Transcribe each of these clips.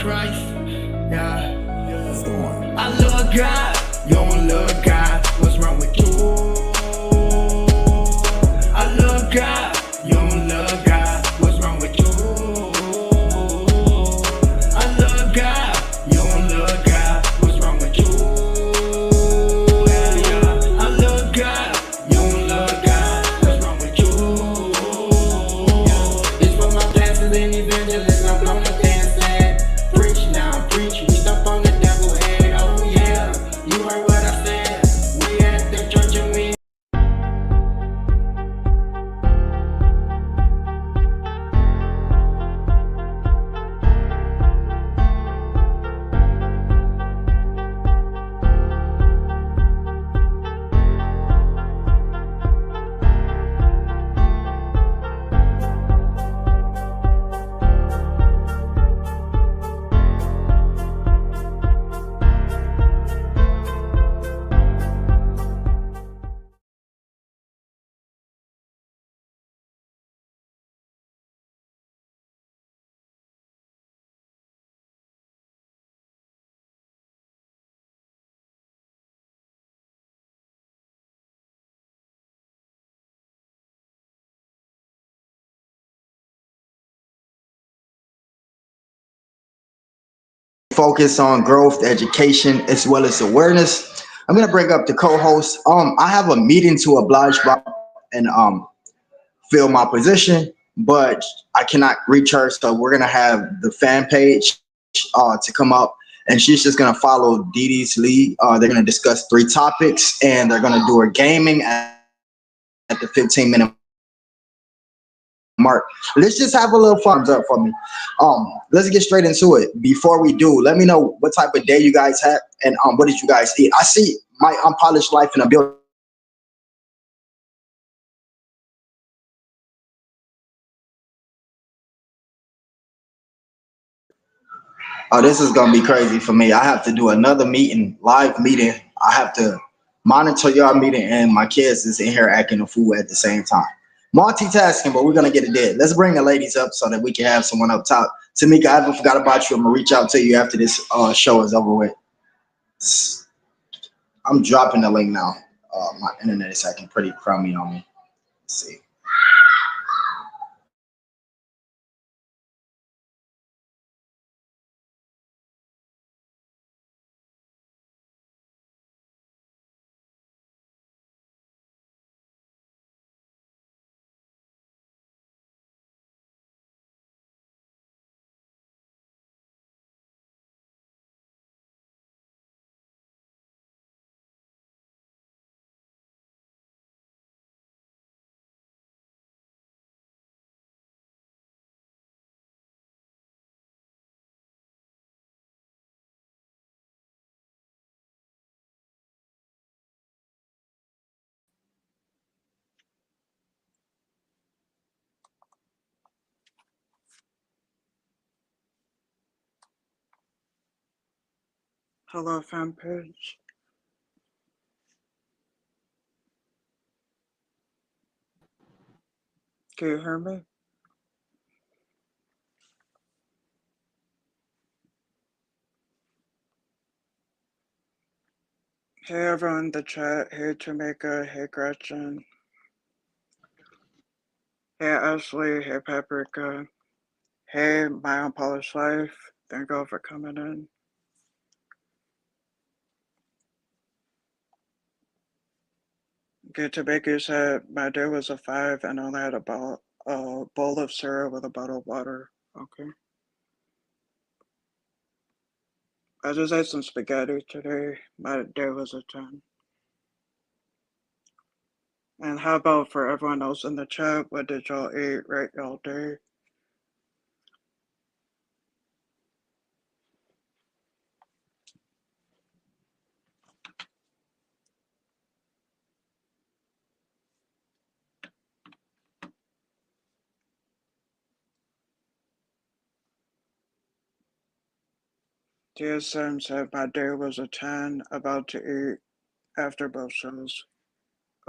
Christ. Yeah. I love God. You don't love God. What's wrong with you? I love God. You don't love God. What's wrong with you? I love God. You don't love God. What's wrong with you? Yeah, yeah. I love God. You don't love God. What's wrong with you? Yeah. It's for my pastors and evangelists. I'm gonna dance and preach now. Preach. We stomp on the devil head. Oh yeah. You heard what I said. We at the church and we. Focus on growth, education, as well as awareness. I'm gonna bring up the co-host. I have a meeting to oblige by and fill my position, but I cannot reach her, so we're gonna have the fan page to come up, and she's just gonna follow Dee Dee's lead. They're gonna discuss three topics, and they're gonna do a gaming at the 15-minute mark. Let's just have a little fun. Thumbs up for me. Let's get straight into it. Before we do, let me know what type of day you guys had, and what did you guys eat? I see my unpolished life in a building. I see my unpolished life in a building. I see my unpolished life in a building. Oh, this is gonna be crazy for me. I have to do another meeting, live meeting. I have to monitor y'all meeting, and my kids is in here acting a fool at the same time. Multitasking, but we're gonna get it did. Let's bring the ladies up so that we can have someone up top. Tamika, I haven't forgot about you. I'm gonna reach out to you after this show is over with. I'm dropping the link now. My internet is acting pretty crummy on me. Let's see. Hello, fan page. Can you hear me? Hey, everyone in the chat. Hey, Jamaica. Hey, Gretchen. Hey, Ashley. Hey, Paprika. Hey, my unpolished life. Thank you all for coming in. Okay, Jamaica said my day was a 5 and only had about a bowl of cereal with a bottle of water. Okay. I just ate some spaghetti today. My day was a 10. And how about for everyone else in the chat? What did y'all eat right all day? TSM said my day was a 10, about to eat after both shows.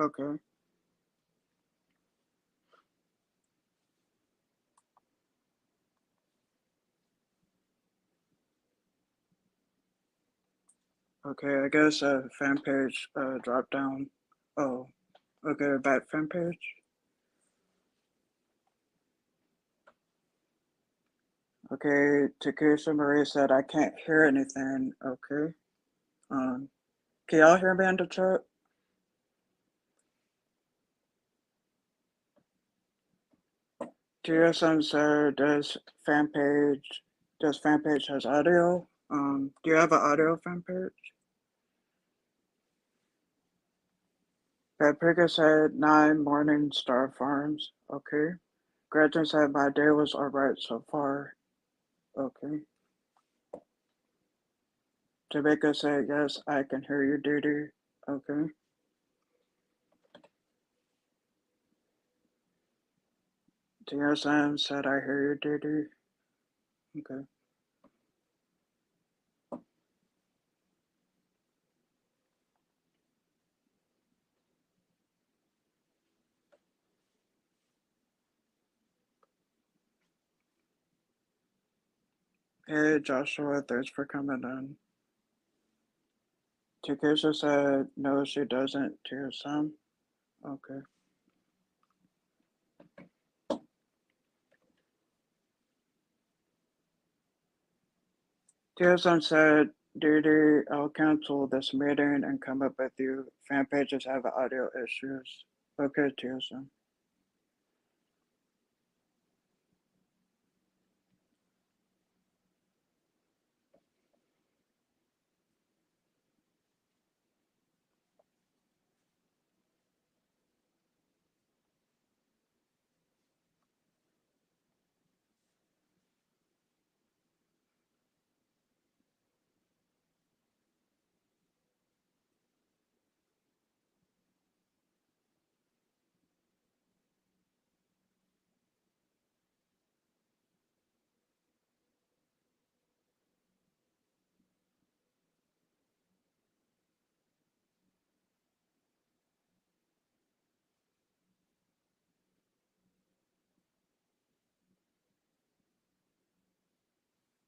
Okay. Okay, I guess fan page drop down. Oh, okay, back fan page. Okay, Takesha Marie said I can't hear anything. Okay. Um, can y'all hear me in the chat? TSM said does fan page has audio? Do you have an audio fan page? Paprika said 9 morning star farms. Okay. Gretchen said my day was alright so far. Okay. Jamaica said yes, I can hear you, Didi. Okay. TSM said I hear you, Didi. Okay. Hey Joshua, thanks for coming in. Takesha said no, she doesn't. TSM. Okay. TSM said, Didi, I'll cancel this meeting and come up with you. Fan pages have audio issues. Okay, TSM.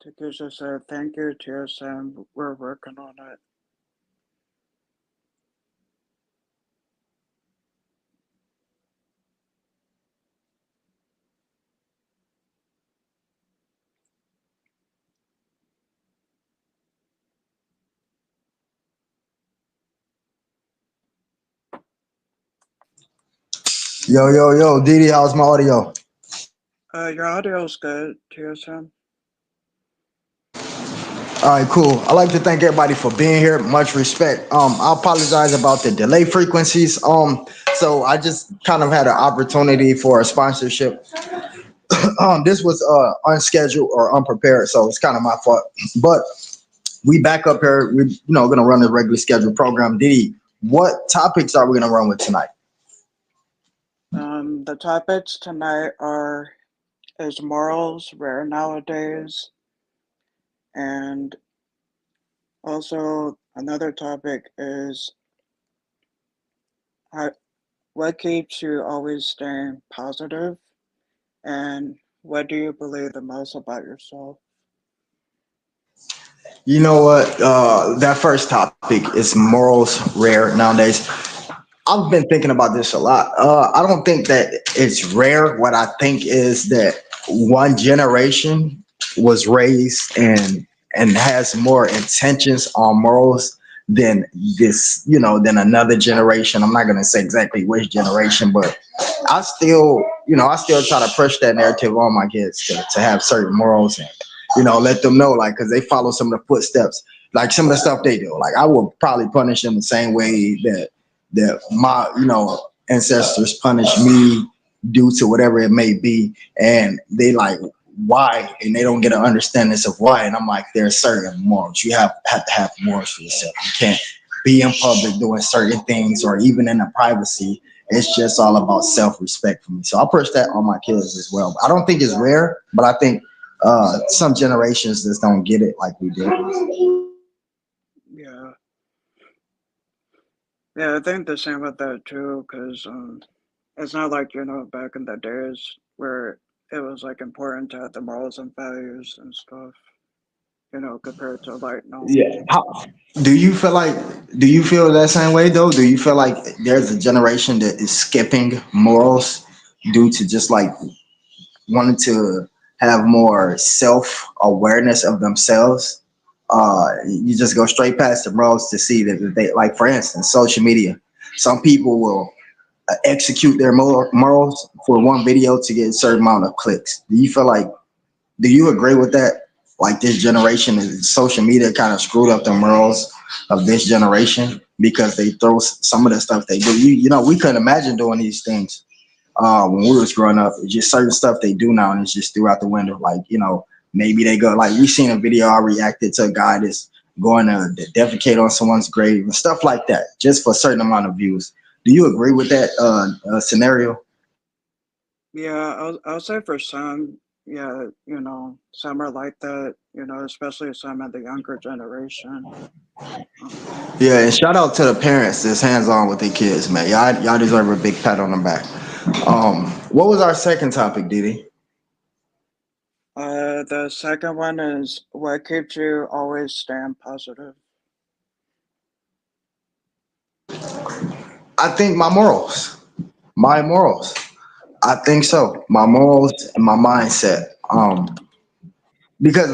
Takesha said, thank you, TSM. We're working on it. Yo, Didi, how's my audio? Your audio's good, TSM. All right, cool. I'd like to thank everybody for being here. Much respect. I apologize about the delay frequencies. So I just kind of had an opportunity for a sponsorship. This was unscheduled or unprepared, so it's kind of my fault. But we back up here. We gonna run a regularly scheduled program. Didi, what topics are we gonna run with tonight? The topics tonight are is morals rare nowadays, and also another topic is how, what keeps you always staying positive, and what do you believe the most about yourself? You know what? That first topic is morals rare nowadays. I've been thinking about this a lot. I don't think that it's rare. What I think is that one generation was raised and has more intentions on morals than than another generation. I'm not gonna say exactly which generation, but I still try to push that narrative on my kids to have certain morals and let them know, like, because they follow some of the footsteps, like some of the stuff they do. Like, I will probably punish them the same way that my ancestors punished me due to whatever it may be, and they like why, and they don't get an understanding of why. And I'm like, there's certain morals. You have to have morals for yourself. You can't be in public doing certain things, or even in the privacy. It's just all about self-respect for me. So I push that on my kids as well. I don't think it's rare, but I think some generations just don't get it like we do. Yeah, yeah, I think the same with that too, because it's not like back in the days where it was like important to have the morals and values and stuff. compared to like now. Yeah. How do you feel like? Do you feel that same way though? Do you feel like there's a generation that is skipping morals due to just like wanting to have more self awareness of themselves? You just go straight past the morals to see that they, like, for instance, social media. Some people will execute their morals for one video to get a certain amount of clicks. Do you feel like? Do you agree with that? Like this generation is social media kind of screwed up the morals of this generation because they throw some of the stuff they do. We couldn't imagine doing these things when we was growing up. It's just certain stuff they do now, and it's just threw out the window. Like, maybe they go, like, we seen a video I reacted to a guy that's going to defecate on someone's grave and stuff like that, just for a certain amount of views. Do you agree with that scenario? Yeah, I'll say for some, yeah, some are like that, especially some in the younger generation. Um, Yeah, and shout out to the parents that's hands on with their kids, man. Y'all deserve a big pat on the back. What was our second topic, Didi? the second one is what keeps you always staying positive. I think my morals. My morals. I think so. My morals and my mindset. Because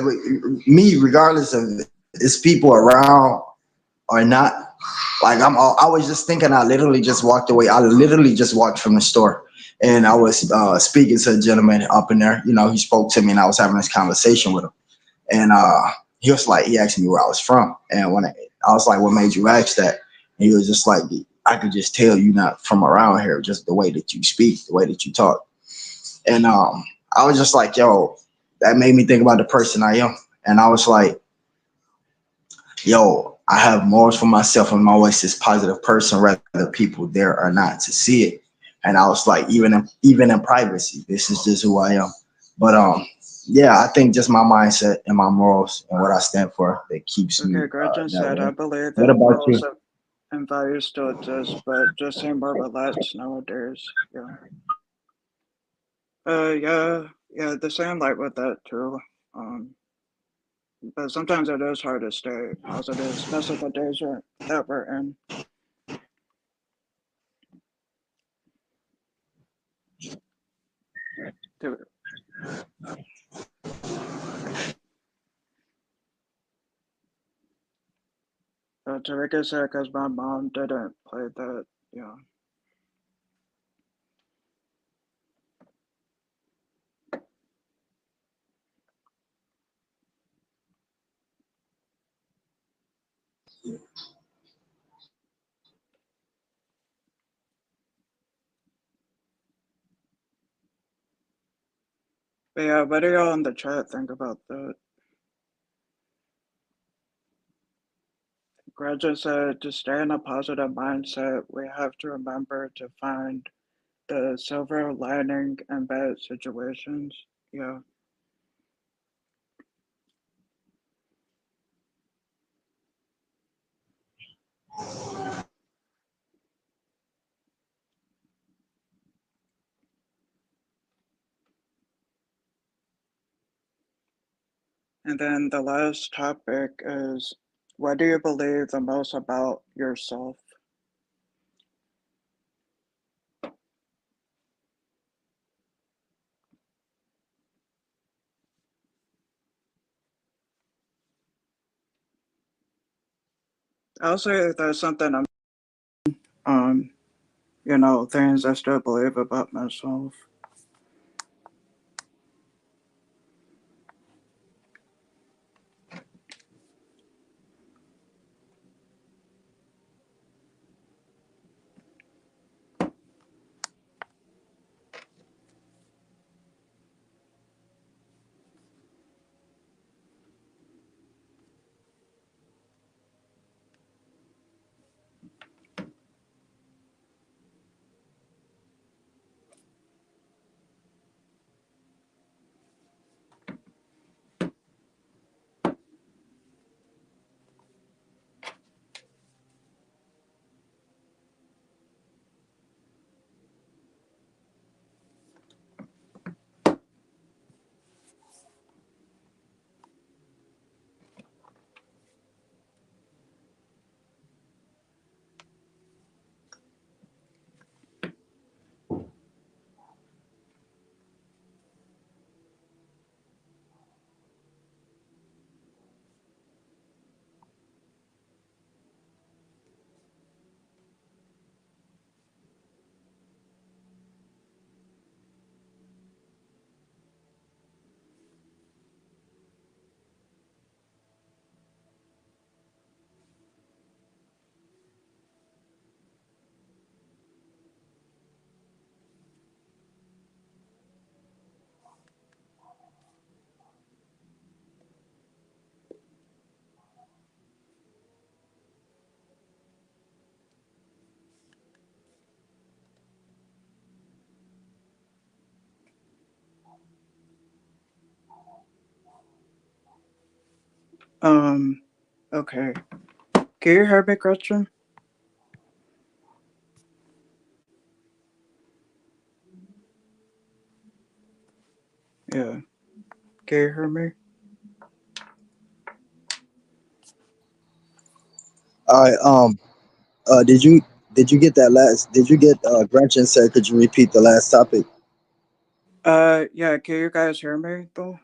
me, regardless of it's people around or not, like I was just thinking. I literally just walked away. I literally just walked from the store, and I was speaking to a gentleman up in there. He spoke to me, and I was having this conversation with him. And he was like, he asked me where I was from, and when I was like, "What made you ask that?" And he was just like, "I could just tell you not from around here, just the way that you speak, the way that you talk." And I was just like, "Yo," that made me think about the person I am, and I was like, "Yo, I have morals for myself. I'm always this positive person, whether people there or not to see it." And I was like, even in privacy, this is just who I am. But yeah, I think just my mindset and my morals and what I stand for that keeps me Okay, Gretchen that said, I way. believe What that about morals you? and values still exist, but just seem more relaxed nowadays. Yeah. Yeah, the same like with that too. Um, but sometimes it is hard to stay positive, especially the days that we're in. To, Tarika said, because my mom didn't play that. Yeah. But yeah, what do y'all in the chat think about that? Gretchen said, to stay in a positive mindset, we have to remember to find the silver lining in bad situations. Yeah. And then the last topic is, what do you believe the most about yourself? I'll say there's something um, things I still believe about myself. Um, okay. Can you hear me, Gretchen? Yeah. Can you hear me? All right. Did you get that last? Did you get Gretchen said? Could you repeat the last topic? Yeah. Can you guys hear me though?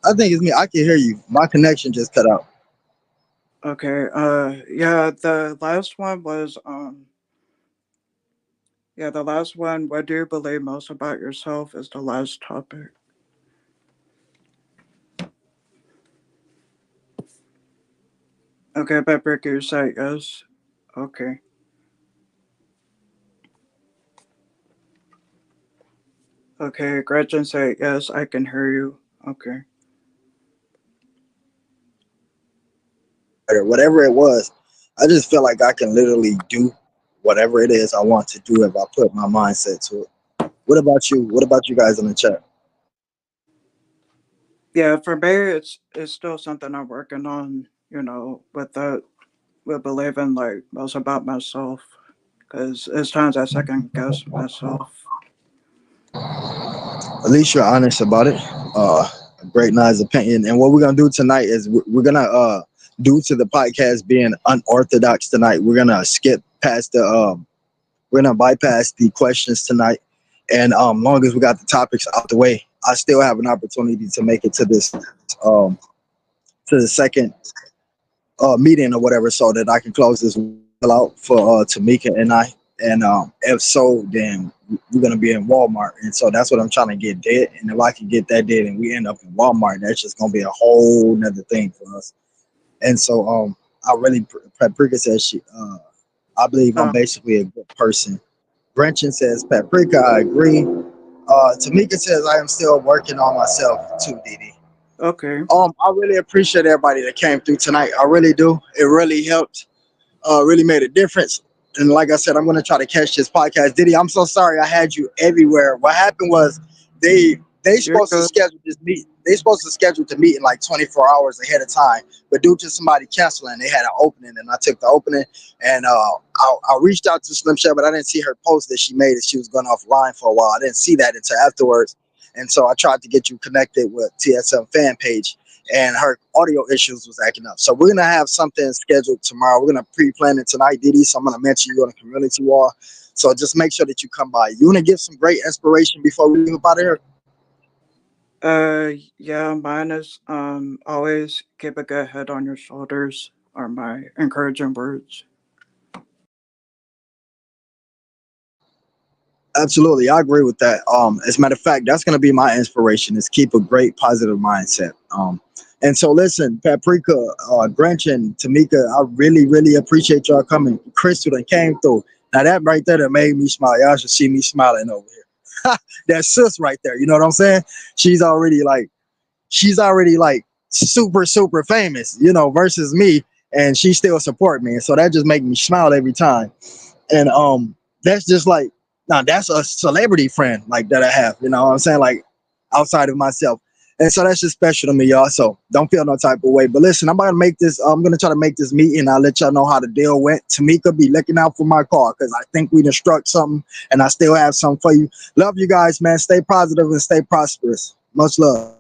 I think it's me. I can hear you. My connection just cut out. Okay. Yeah. The last one was Yeah, the last one. What do you believe most about yourself? Is the last topic. Okay, Paprika, you say yes. Okay. Okay, Gretchen say yes. I can hear you. Okay. Or whatever it was, I just feel like I can literally do whatever it is I want to do if I put my mindset to it. What about you? What about you guys in the chat? Yeah, for me, it's still something I'm working on. You know, with that, with believing like most about myself, because it's times I second guess myself. At least you're honest about it. A great nice opinion. And what we're gonna do tonight is we're gonna due to the podcast being unorthodox tonight, we're gonna skip past the we're gonna bypass the questions tonight. And long as we got the topics out the way, I still have an opportunity to make it to the second meeting or whatever, so that I can close this out for Tamika and I. And if so, then we're gonna be in Walmart, and so that's what I'm trying to get dead. And if I can get that dead, and we end up in Walmart, that's just gonna be a whole nother thing for us. And so I really Paprika says I believe I'm Um. basically a good person. Gretchen says Paprika, I agree. Tamika says I am still working on myself too, Didi. Okay. I really appreciate everybody that came through tonight. I really do. It really helped. Really made a difference. And like I said, I'm gonna try to catch this podcast. Diddy, I'm so sorry I had you everywhere. What happened was they You're supposed to good. schedule this meet. They supposed to schedule the meeting like 24 hours ahead of time, but due to somebody canceling, they had an opening, and I took the opening. And I reached out to Slim Shad, but I didn't see her post that she made that she was going offline for a while. I didn't see that until afterwards, and so I tried to get you connected with TSM fan page, and her audio issues was acting up. So we're gonna have something scheduled tomorrow. We're gonna pre-plan it tonight, Didi. So I'm gonna mention you on the community wall. So just make sure that you come by. You wanna give some great inspiration before we leave out of here? Yeah, mine is always keep a good head on your shoulders are my encouraging words. Absolutely, I agree with that. As a matter of fact, that's going to be my inspiration: is keep a great positive mindset. And so listen, Paprika, Gretchen, Tamika, I really, really appreciate y'all coming. Crystal that came through. Now that right there that made me smile. Y'all should see me smiling over here. That sis right there. You know what I'm saying? She's already like she's already like super, super famous. You know, versus me, and she still support me. And so that just makes me smile every time. And that's just like now that's a celebrity friend like that I have, you know what I'm saying, like outside of myself. And so that's just special to me, y'all, so don't feel no type of way. But listen, I'm gonna try to make this meeting. I'll let y'all know how the deal went. Tamika, be looking out for my car because I think we done struck something, and I still have something for you. Love you guys, man. Stay positive and stay prosperous. Much love.